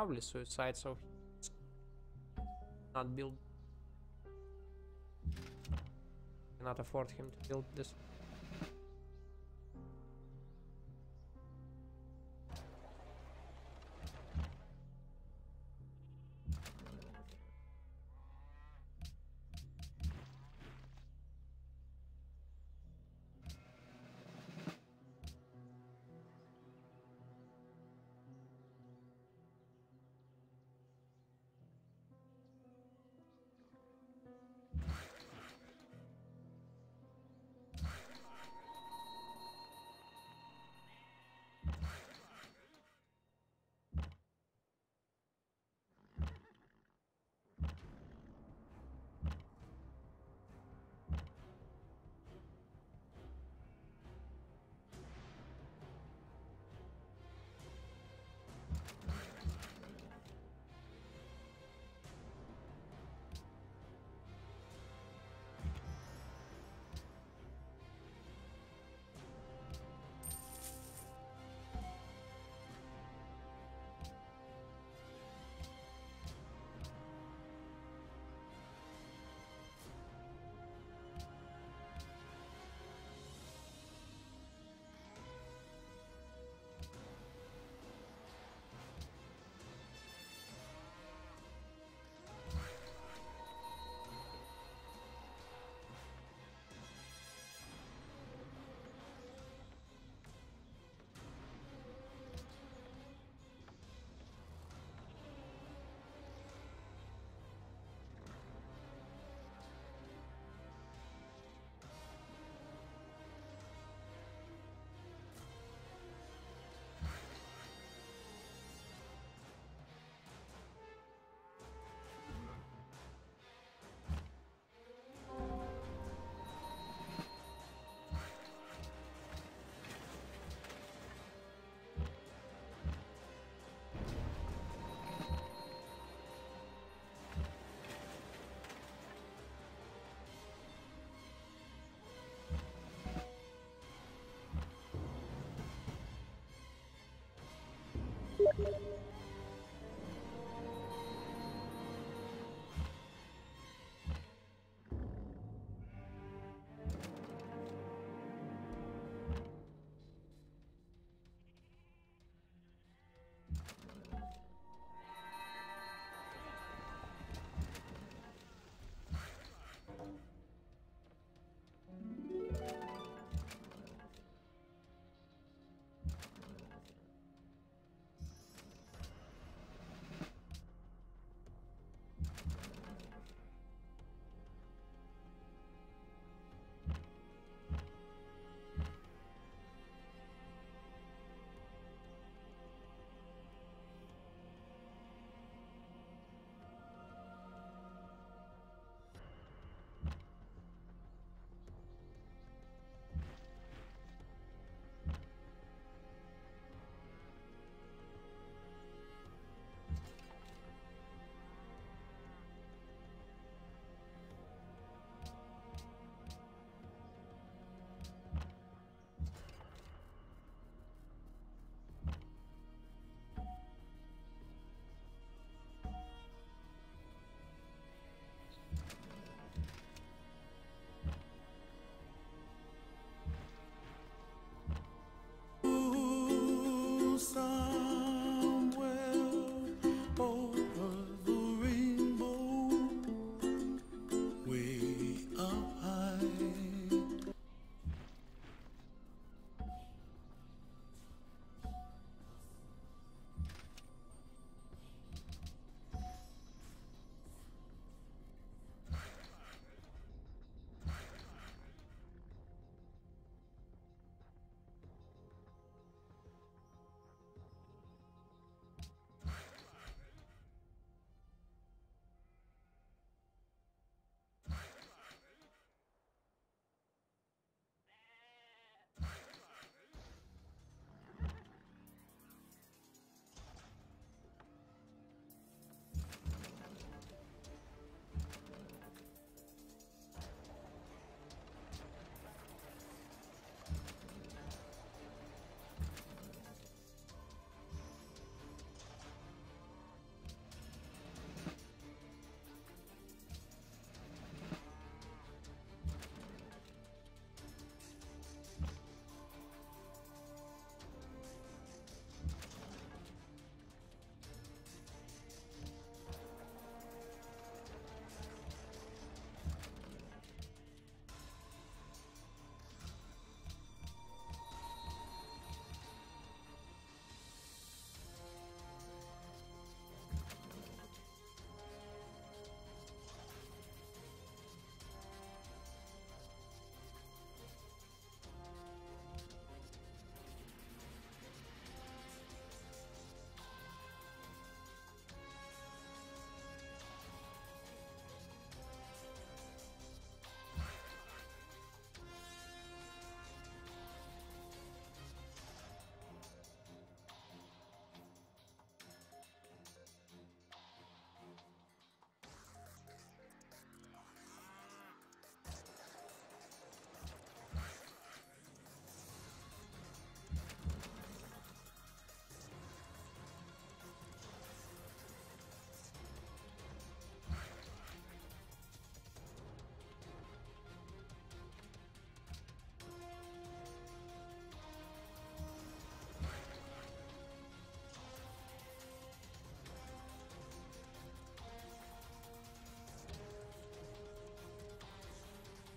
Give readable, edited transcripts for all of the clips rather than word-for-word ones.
probably suicide, so he's not build. Cannot afford him to build this.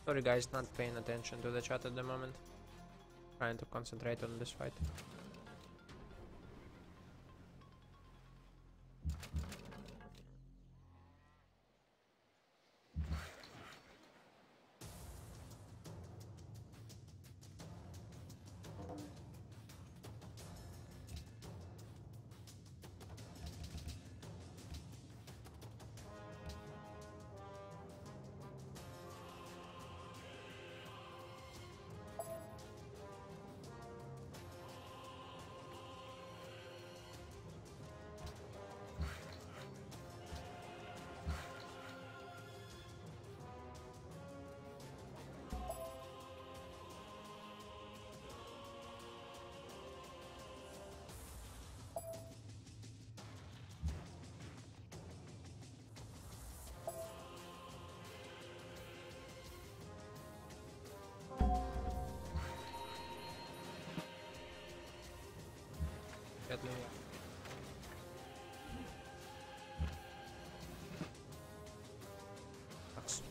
Sorry guys, not paying attention to the chat at the moment. Trying to concentrate on this fight. Get me. Sucks.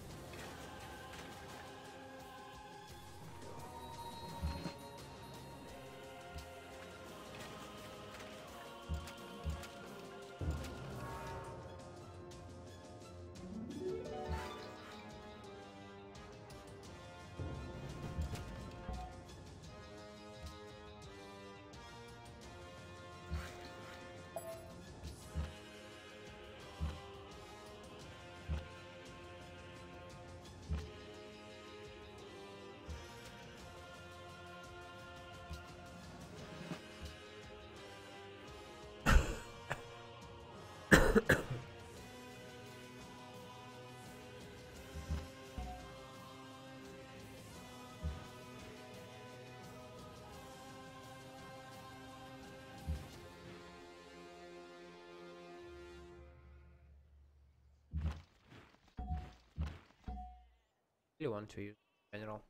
You want to use in general?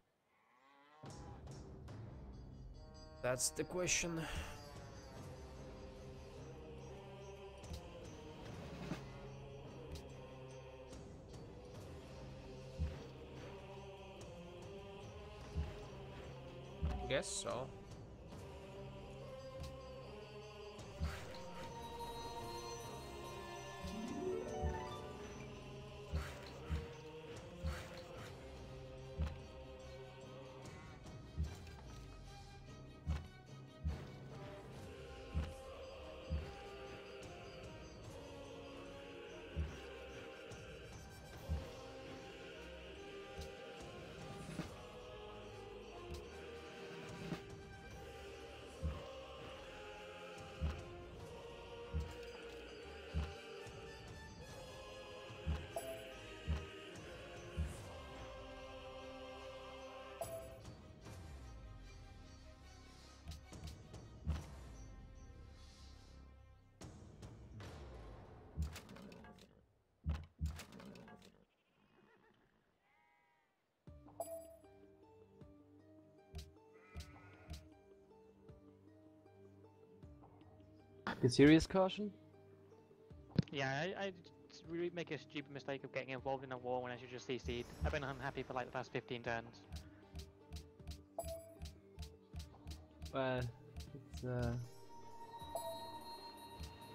That's the question. Guess so. A serious caution? Yeah, I really make a stupid mistake of getting involved in a war when I should just CC'd. I've been unhappy for like the past 15 turns. Well,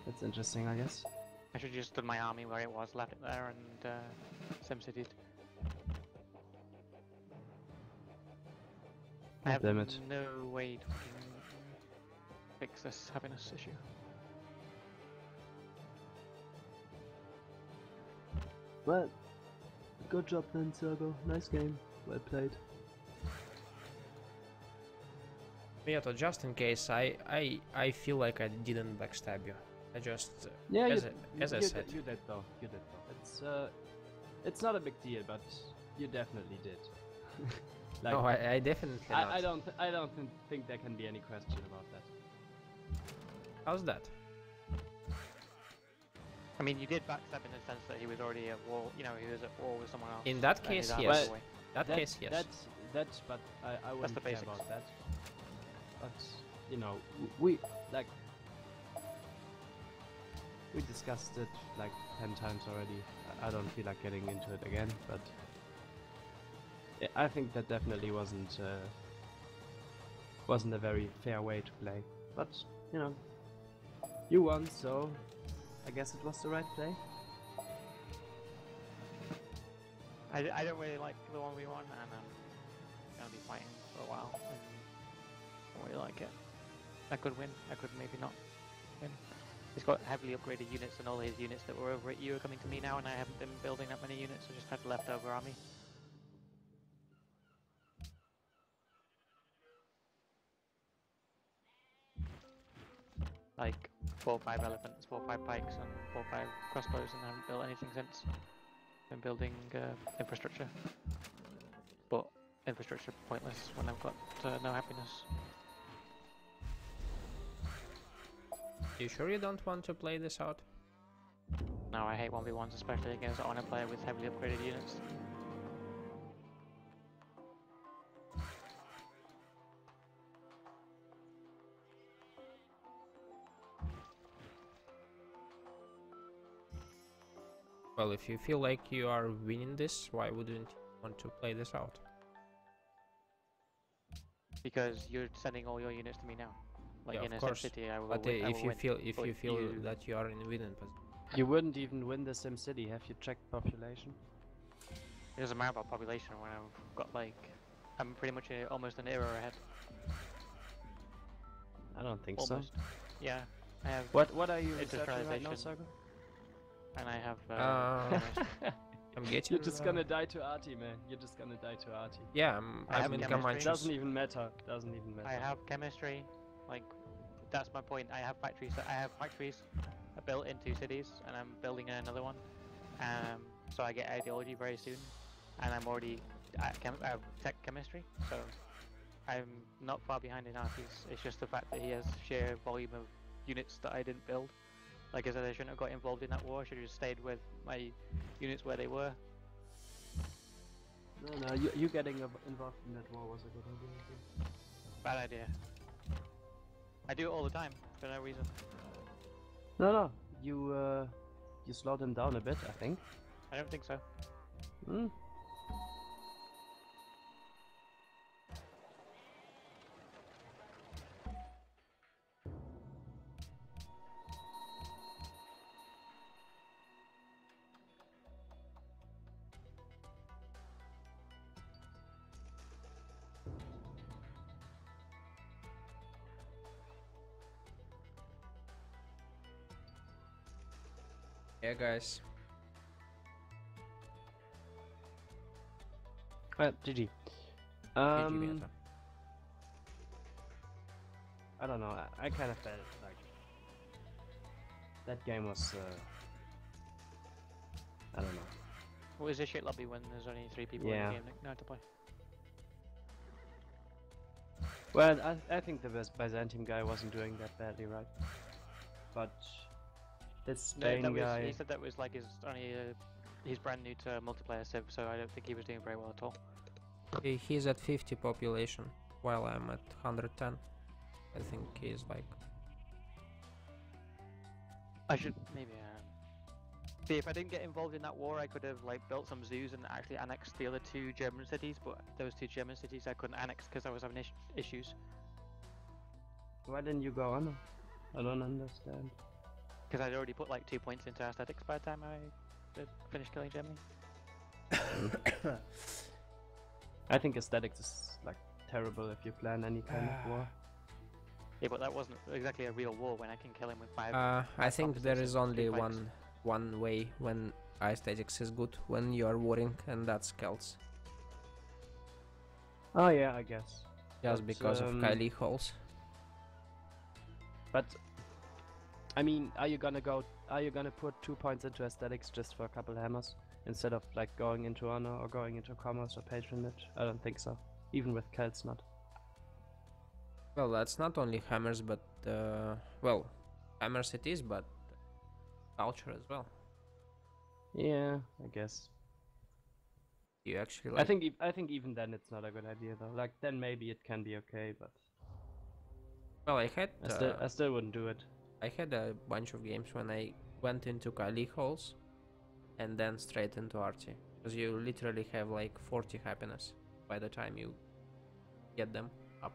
that's interesting, I guess. I should have just stood my army where it was, left it there, and SimCity'd. I have Damn it. no way to fix this happiness issue. Well, good job then, Sergo. Nice game. Well played. Miyato, just in case, I feel like I didn't backstab you. I just Yeah, as I said. you did though. You did though. It's not a big deal, but you definitely did. Like, No, I definitely not. I don't think there can be any question about that. How's that? I mean, you did backstab in the sense that he was already at war, you know, he was at war with someone else. In that and case, he's out yes. of the way. That case, yes. That's but I wouldn't the care basics. about that. But you know, we discussed it like 10 times already. I don't feel like getting into it again, but I think that definitely wasn't a very fair way to play. But you know, you won, so I guess it was the right play. I don't really like the 1v1, and I'm gonna be fighting for a while, and I don't really like it. I could win, I could maybe not win. He's got heavily upgraded units, and all his units that were over at you are coming to me now, and I haven't been building that many units, so I just had a leftover army. Like 4 or 5 elephants, 4 or 5 pikes, and 4 or 5 crossbows, and I haven't built anything since. Been building infrastructure, but infrastructure pointless when I've got no happiness. You sure you don't want to play this out? No, I hate 1v1s, especially against an honor player with heavily upgraded units. Well, if you feel like you are winning this, why wouldn't you want to play this out? Because you're sending all your units to me now. Like Yeah, in of a course. city, I will But win, if you feel you... that you are in winning position, You wouldn't even win the Sim City. Have you checked population? It doesn't matter about population when I've got like... I'm pretty much almost an era ahead. I don't think Almost. so. Yeah, I have... What are you researching right now, Industrialization. Saga? And I have... I'm getting. You're just gonna die to Artie, man. You're just gonna die to Artie. Yeah, I I'm have in chemistry. Comanches. Doesn't even matter. Doesn't even matter. I have chemistry, like, that's my point. I have factories built in 2 cities, and I'm building another one. So I get ideology very soon, and I'm already at tech chemistry, so I'm not far behind in arties. It's just the fact that he has sheer volume of units that I didn't build. Like I said, I shouldn't have got involved in that war. I should have just stayed with my units where they were. No, you getting involved in that war was a good idea. Bad idea. I do it all the time for no reason. No, you slowed him down a bit, I think. I don't think so. Hmm. Yeah, guys. GG. GG meta. I don't know. I kind of felt like that game was. I don't know. What is a shit lobby when there's only 3 people in Yeah. the game now to play? Well, I think the Byzantium guy wasn't doing that badly, right? But this Spain guy. He said that was like he's brand new to multiplayer civ, so I don't think he was doing very well at all. He's at 50 population, while I'm at 110. I think he's like. I should maybe. See, if I didn't get involved in that war, I could have like built some zoos and actually annexed the other 2 German cities. But those 2 German cities I couldn't annex because I was having issues. Why didn't you go on? I don't understand. Because I'd already put like 2 points into aesthetics by the time I finished killing Germany. I think aesthetics is like terrible if you plan any kind of war. Yeah, but that wasn't exactly a real war when I can kill him with 5. I think there is only 3 pikes. one way when aesthetics is good, when you are warring, and that's Celts. Oh yeah, I guess. Just because of Kylie holes. But I mean, are you gonna put 2 points into aesthetics just for a couple hammers instead of like going into honor or going into commerce or patronage? I don't think so. Even with Celts, not. Well, that's not only hammers, but well, hammers it is, but culture as well. Yeah, I guess. You actually like. I think even then it's not a good idea though. Like then maybe it can be okay, but. Well, I still wouldn't do it. I had a bunch of games when I went into Kylie holes and then straight into Archie, because you literally have like 40 happiness. by the time you get them up,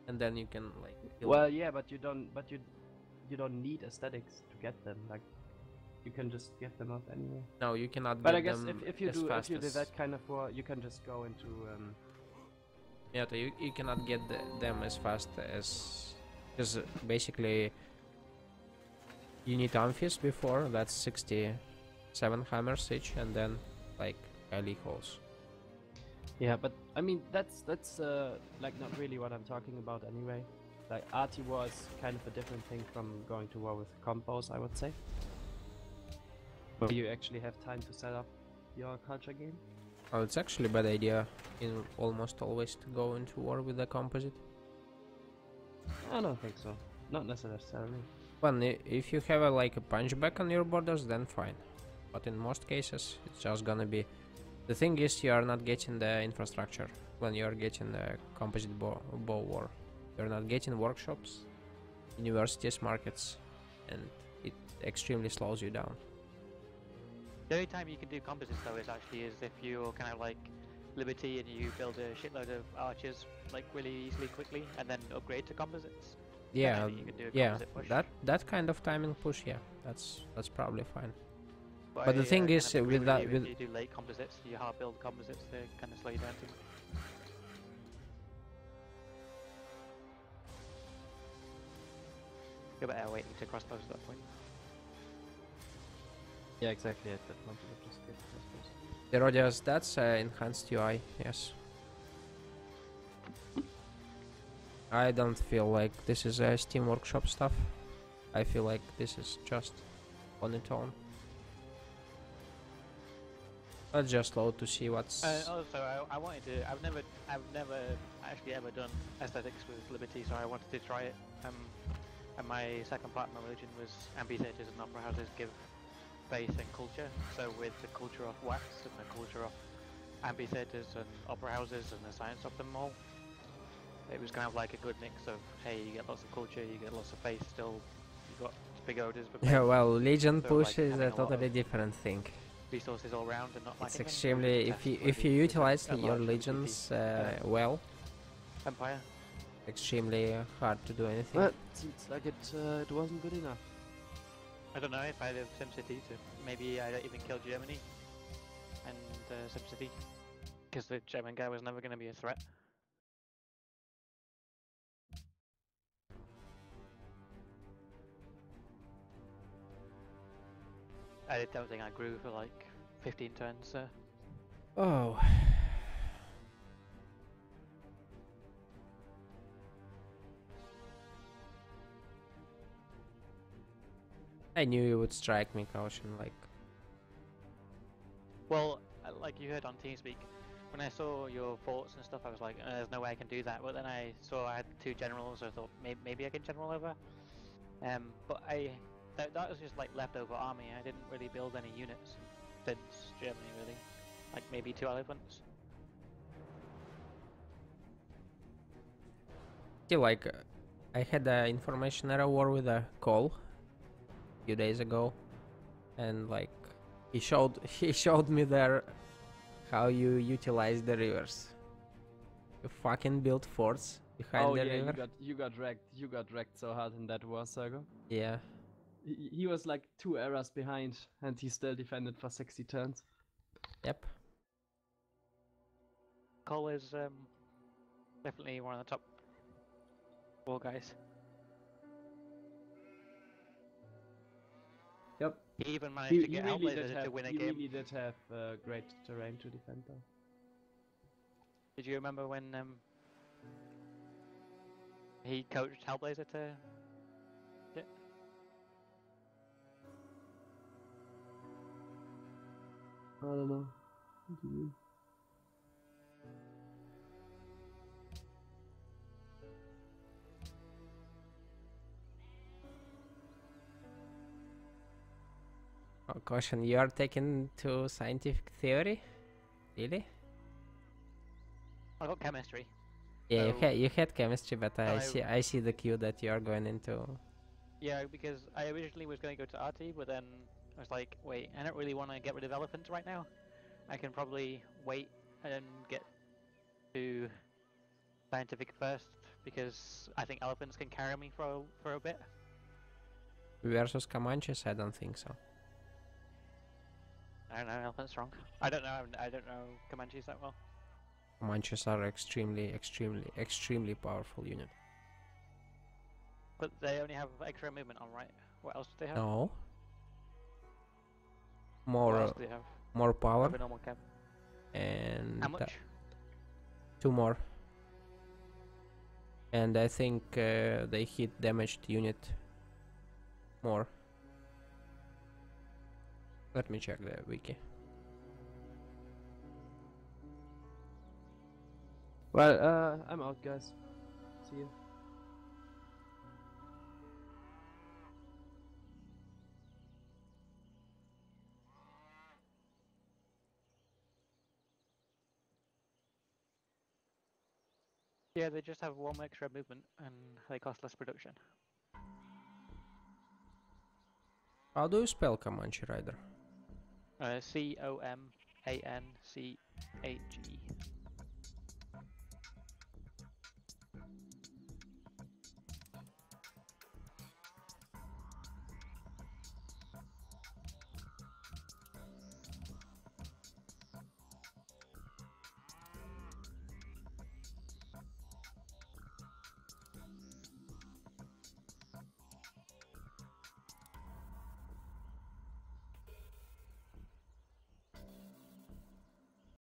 and then you can like build. Well, yeah, but you don't. But you don't need aesthetics to get them. Like, you can just get them up anyway. No, you cannot But get I guess them if you as do fast do as that kind of war, you can just go into yeah, you cannot get them as fast as, because basically you need amphies before, that's 67 hammers each, and then like Ellie holes. Yeah, but I mean that's like not really what I'm talking about anyway. Like arty war is kind of a different thing from going to war with combos, I would say. Where you actually have time to set up your culture game. Oh, it's actually a bad idea in almost always to go into war with a composite. I don't think so. Not necessarily. Well, if you have like a punchback on your borders, then fine. But in most cases, it's just gonna be... The thing is, you are not getting the infrastructure when you are getting the composite bow war. You're not getting workshops, universities, markets, and it extremely slows you down. The only time you can do composites though is if you're kind of like Liberty and you build a shitload of archers like really easily quickly and then upgrade to composites. Yeah, you can do a yeah, composite push. that kind of timing push, yeah, that's probably fine. But But the thing kind is, of agree with that, you, with if you do late composites, you hard build composites, they kind of slow you down too. You're better waiting to crossbows at that point. Yeah, exactly. At that point, you just get crossbows. the Rodias, that's enhanced UI, yes. I don't feel like this is Steam Workshop stuff. I feel like this is just on its own. Let's just load to see what's... Also, I wanted to. I've never actually ever done aesthetics with Liberty, so I wanted to try it. And my second part of my religion was amphitheaters and opera houses give faith and culture. So with the culture of wax and the culture of amphitheaters and opera houses and the science of them all, it was kind of like a good mix of, hey, you get lots of culture, you get lots of faith still, you got big orders, but Yeah, well, Legion so, push like, is having a a lot totally of different thing. resources all around and not It's lacking them. extremely... If you utilize your legions well, Empire. extremely hard to do anything. Well, it seems like it wasn't good enough. I don't know if I live SimCity, so maybe I don't even kill Germany and SimCity, because the German guy was never going to be a threat. I don't think I grew for like 15 turns, so... Oh. I knew you would strike me, Caution, like... Well, like you heard on TeamSpeak, when I saw your forts and stuff, I was like, there's no way I can do that. But then I saw I had 2 generals, so I thought maybe I can general over. But that was just like leftover army. I didn't really build any units since Germany, really. Like maybe 2 elephants. Still, like, I had an information error war with a call a few days ago, and like he showed me there how you utilize the rivers. You fucking built forts behind the river. you got wrecked so hard in that war, Sergo. Yeah. He was like 2 eras behind, and he still defended for 60 turns. Yep. Cole is definitely one of the top 4 guys. Yep. He even managed to get really outlasers to win a he game. really did have great terrain to defend though. Did you remember when he coached Hellblazer to... Yeah. I don't know. What do you mean? Oh, Caution, you are taken to scientific theory? Really? I got chemistry. Yeah, So- you had chemistry, but I I- I see the queue that you are going into. Yeah, because I originally was going to go to RT, but then I was like, wait, I don't really want to get rid of elephants right now. I can probably wait and get to scientific first because I think elephants can carry me for a bit. Versus Comanches, I don't think so. I don't know, elephant's strong. I don't know. I don't know Comanches that well. Comanches are extremely powerful unit. But they only have extra movement on, right? What else do they have? No. What More else do they have? more power Have a normal cap. and How much? 2 more. And I think they hit damaged unit more. Let me check the wiki. Well, I'm out, guys. See you. Yeah, they just have 1 extra movement and they cost less production. How do you spell Comanche Rider? COMANCHE.